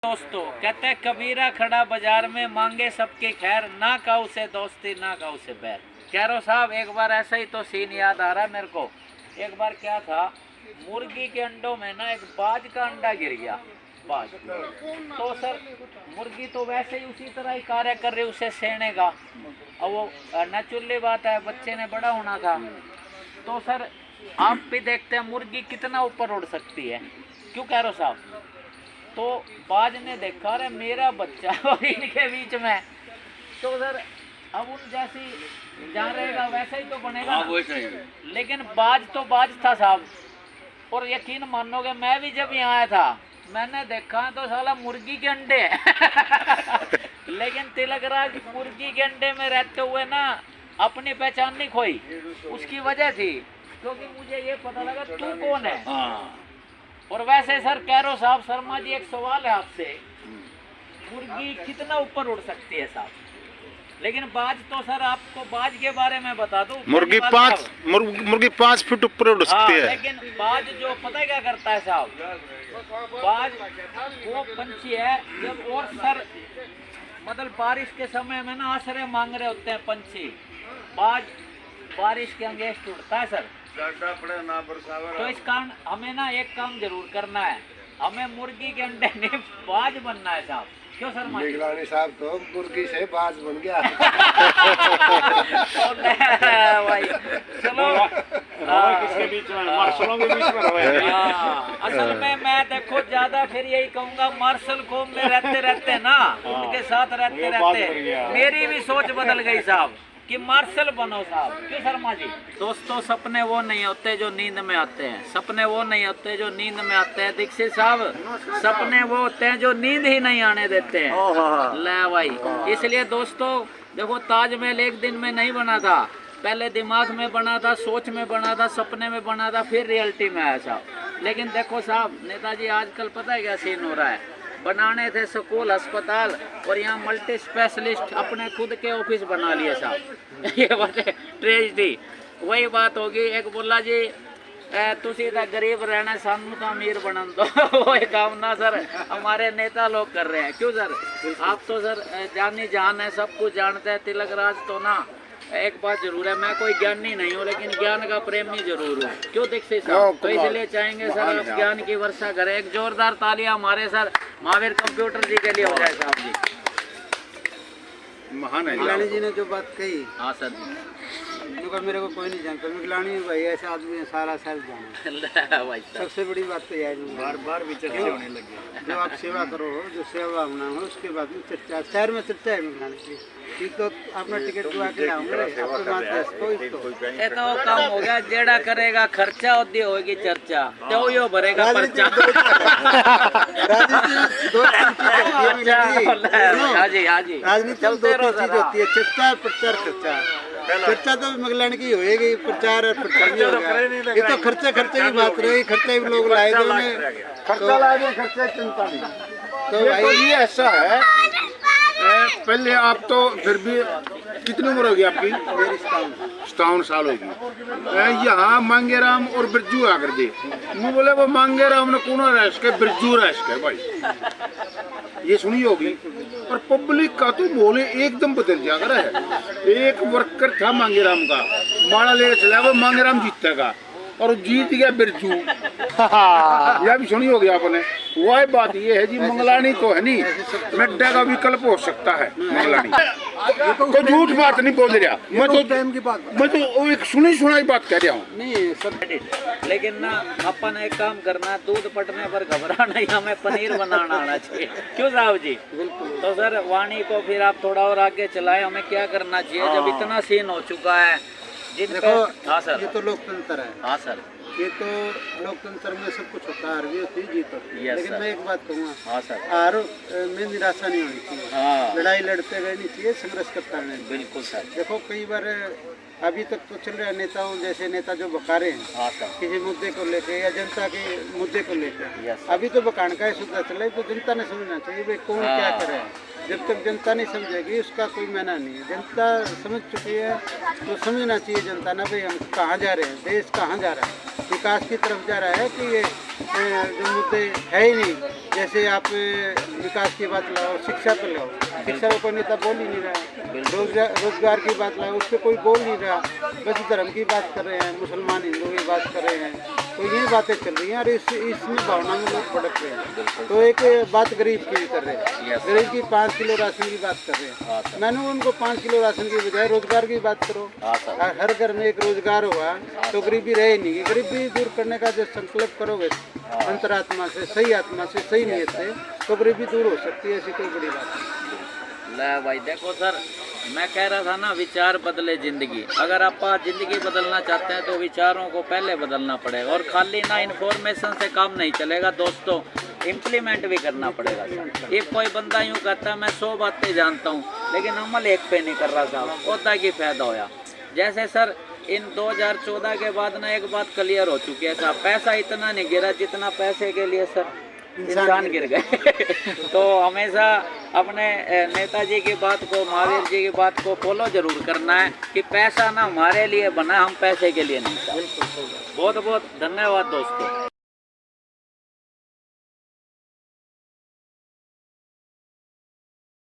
दोस्तों कहते हैं कबीरा खड़ा बाजार में मांगे सबके खैर, ना काऊ से दोस्ती ना काऊ से बैर। कैरो साहब एक बार ऐसा ही तो सीन याद आ रहा है मेरे को। एक बार क्या था, मुर्गी के अंडों में ना एक बाज का अंडा गिर गया। बाज तो सर मुर्गी तो वैसे ही उसी तरह ही कार्य कर रही, उसे सेने का। अब वो नेचुरली बात है, बच्चे ने बड़ा होना था। तो सर आप भी देखते हैं मुर्गी कितना ऊपर उड़ सकती है, क्यों कैरो साहब। तो बाज ने देखा अरे मेरा बच्चा और इनके बीच में, तो सर अब उन जैसी जहाँ रहेगा वैसा ही तो बनेगा ना। लेकिन बाज तो बाज था साहब, और यकीन मानोगे मैं भी जब यहाँ आया था मैंने देखा तो साला मुर्गी के अंडे लेकिन तिलक राज मुर्गी के अंडे में रहते हुए ना अपनी पहचान नहीं खोई। उसकी वजह थी क्योंकि मुझे ये पता लगा तू कौन है। और वैसे सर कैरो साहब, शर्मा जी एक सवाल है आपसे, मुर्गी कितना ऊपर उड़ सकती है साहब? लेकिन बाज तो सर आपको बाज के बारे में बता दूं, मुर्गी 5 फीट ऊपर उड़ सकती है। लेकिन बाज जो पता है क्या करता है साहब, बाज वो पंछी है जब और सर मतलब बारिश के समय में ना आश्रय मांग रहे होते हैं पंछी, बाज बारिश के अंगेष्ट उड़ता है सर। तो इस कारण हमें ना एक काम जरूर करना है, हमें मुर्गी के अंडे में बाज बनना है साहब। क्यों सर निगरानी साहब तो मुर्गी से बाज बन गया भाई चलो किसके बीच में, मार्शलों के बीच में रहे। असल में मैं देखो ज्यादा फिर यही कहूँगा, मार्शल कौम में रहते रहते ना उनके साथ रहते रहते मेरी भी सोच बदल गई साहब कि मार्शल बनो साहब। क्यों शर्मा जी। दोस्तों सपने वो नहीं होते जो नींद में आते हैं, सपने वो नहीं होते जो नींद में आते हैं। दीक्षित साहब सपने वो होते हैं जो नींद ही नहीं आने देते हैं। ले भाई, इसलिए दोस्तों देखो ताजमहल एक दिन में नहीं बना था, पहले दिमाग में बना था, सोच में बना था, सपने में बना था, फिर रियलिटी में आया साहब। लेकिन देखो साहब नेताजी आजकल पता है क्या सीन हो रहा है, बनाने थे स्कूल अस्पताल और यहाँ मल्टी स्पेशलिस्ट अपने खुद के ऑफिस बना लिए साहब। ये बात है ट्रेजिडी। वही बात होगी, एक बोला जी तुसी तो गरीब रहना सानू तो अमीर बनन दो वो काम ना सर हमारे नेता लोग कर रहे हैं। क्यों सर, आप तो सर जानी जान है, सब कुछ जानते हैं। तिलक राज तो ना एक बात जरूर है, मैं कोई ज्ञानी नहीं हूँ लेकिन ज्ञान का प्रेमी जरूर हूँ। क्यों दीक्षित साहब, तो इसलिए चाहेंगे सर आप ज्ञान की वर्षा करें। एक जोरदार तालियां हमारे सर महावीर कंप्यूटर जी के लिए हो जाए साहब जी। महान है मिगलानी जी ने जो बात कही, हाँ सर मेरे को कोई नहीं जानता। मिगलानी भाई ऐसे आदमी है सारा शहर जाना। भाई साहब सबसे बड़ी बात तो यार बार बार भी चर्चा होने लगी। जो आप सेवा करो हो, जो सेवा होना हो उसके बाद में चर्चा शहर में चर्चा है मिगलानी जी। एक तो अपना टिकट दुआ के लाऊंगे ये तो काम हो गया, जेड़ा करेगा खर्चा होती होगी चर्चा, तो यो भरेगा पर्चा। राजनीति दो तीन चीज होती है, चर्चा प्रचार खर्चा। खर्चा तो मिगलानी की होएगी, प्रचार और प्रचार नहीं होगा। ये तो खर्चे की बात रही, खर्चे भी लोग लाए थे उन्हें, खर्चा लाए, खर्चा चिंता नहीं। तो भाई ये ऐसा है, पहले आप तो फिर भी कितनी उम्र होगी आपकी? 57 साल होगी। यहाँ मांगेराम और बिरजू आकर दे मुँह बोले वो मांगेराम ने कौन रह सके, बिरजू रह सके भाई, ये सुनी होगी। पर पब्लिक का तो बोले एकदम बदल जा रहा है। एक वर्कर था मांगेराम का, माड़ा ले चला वो मांगेराम जीतेगा और जीत गया बिरजू। यह भी सुनी होगी आपने। वह बात ये है जी, मंगलानी तो है नहीं, नड्डा का विकल्प हो सकता है मंगलानी। तो झूठ बात नहीं बोल रहा मैं तो एक सुनी सुनाई बात कह रहा हूँ। नहीं सब, लेकिन ना अपन एक काम करना, दूध पटने पर घबराना नहीं, हमें पनीर बनाना आना चाहिए। क्यों साहब जी। तो सर वाणी को फिर आप थोड़ा और आगे चलाएं, हमें क्या करना चाहिए जब इतना सीन हो चुका है। देखो हाँ सर, ये तो लोकतंत्र है। हाँ सर, ये तो लोकतंत्र में सब कुछ होता है, हार भी होती है, जीत होती है। लेकिन मैं एक बात कहूँगा, हाँ सर, हार में निराशा नहीं होनी चाहिए। हाँ लड़ाई लड़ते रहनी चाहिए, संघर्ष करता रहना चाहिए। बिल्कुल सर। देखो कई बार अभी तक तो चल रहा है, नेताओं जैसे नेता जो बकारे हैं हाँ सर, किसी मुद्दे को लेके या जनता के मुद्दे को लेकर, यस। अभी तो बकान का ही सुधा चला है। तो जनता ने समझना चाहिए भाई कौन क्या करे। जब तक जनता नहीं समझेगी उसका कोई मायना नहीं है। जनता समझ चुकी है तो समझना चाहिए जनता ना भाई हम कहाँ जा रहे हैं, देश कहाँ जा रहा है, विकास की तरफ जा रहा है कि ये जो मुद्दे है ही नहीं, जैसे आप विकास की बात लाओ, शिक्षा पर लाओ, शिक्षा पर कोई नेता बोल ही नहीं रहा, रोजगार की बात लाओ, उस पर कोई बोल नहीं रहा, बस धर्म की बात कर रहे हैं, मुसलमान हिंदू की बात कर रहे हैं, तो ये बातें चल रही हैं और इसमें भावना में लोग भड़क रहे हैं। तो एक बात गरीब की भी कर रहे हैं, गरीब की 5 किलो राशन की बात कर रहे हैं। मैंने उनको 5 किलो राशन की बजाय रोजगार की बात करो, हर घर में एक रोजगार हुआ तो गरीबी रहे नहीं। गरीबी दूर करने का जो संकल्प करोगे अंतरात्मा से, सही आत्मा से, सही नीयत से, तो गरीबी दूर हो सकती है, ऐसी कोई बड़ी बात नहीं। ले भाई देखो सर, मैं कह रहा था ना, विचार बदले जिंदगी। अगर आप जिंदगी बदलना चाहते हैं तो विचारों को पहले बदलना पड़ेगा, और खाली ना इन्फॉर्मेशन से काम नहीं चलेगा दोस्तों, इम्प्लीमेंट भी करना पड़ेगा। एक कोई बंदा यूँ कहता है मैं 100 बातें जानता हूँ लेकिन अमल एक पे नहीं कर रहा साहब, ओदा की फायदा होया। जैसे सर इन 2014 के बाद ना एक बात क्लियर हो चुकी है साहब, पैसा इतना नहीं गिरा जितना पैसे के लिए सर इंसान गिर गए। तो हमेशा अपने नेताजी की बात को, महावीर जी की बात को फॉलो जरूर करना है कि पैसा ना हमारे लिए बना, हम पैसे के लिए नहीं। बहुत बहुत धन्यवाद दोस्तों।